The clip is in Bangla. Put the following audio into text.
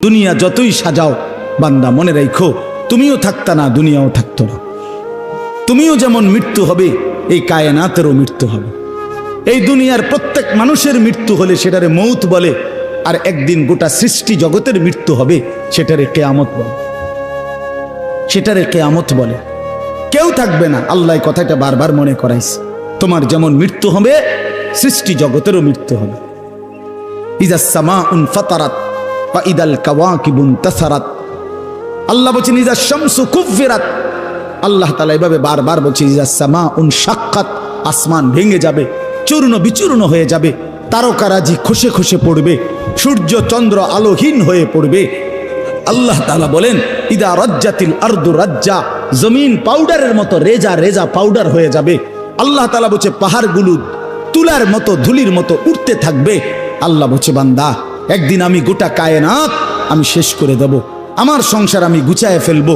দুনিয়া যতই সাজাও বান্দা মনে রাখো তুমিও থাকতা না, দুনিয়াও থাকতো না। তুমিও যেমন মৃত্যু হবে, এই কায়নাতেরও মৃত্যু হবে। এই দুনিয়ার প্রত্যেক মানুষের মৃত্যু হলে সেটারে মৌত বলে, আর একদিন গোটা সৃষ্টি জগতের মৃত্যু হবে সেটারে কিয়ামত বলে। সেটারে কিয়ামত বলে। কেউ থাকবে না, আল্লাহ কথাটা বারবার মনে করাইছে। তোমার যেমন মৃত্যু হবে, সৃষ্টি জগতেরও মৃত্যু হবে। ইজাস সামাউন ফাতারাত ওয়া ইদাল কাওয়াকিবুন তাসারাত। আল্লাহ বলেছেন ইজাস শামসু কুফিরাত। আল্লাহ তাআলা এভাবে বারবার বলছে ইজাস সামাউন শাক্কাত, আসমান ভেঙে যাবে, চূর্ণ বিচূর্ণ হয়ে যাবে, তারকারাজি খসে খসে পড়বে, সূর্য চন্দ্র আলোহীন হয়ে পড়বে। আল্লাহ তাআলা বলেন ইদা রাজ্জাতিল আরদু রাজ্জা, জমিন পাউডারের মতো রেজা রেজা পাউডার হয়ে যাবে। আল্লাহ তাআলা বলছে পাহাড়গুলো তুলার মতো ধুলির মতো উঠতে থাকবে। আল্লাহ বলছে বান্দা একদিন আমি গোটা কায়নাত আমি শেষ করে দেব, আমার সংসার আমি গুছায় ফেলবো।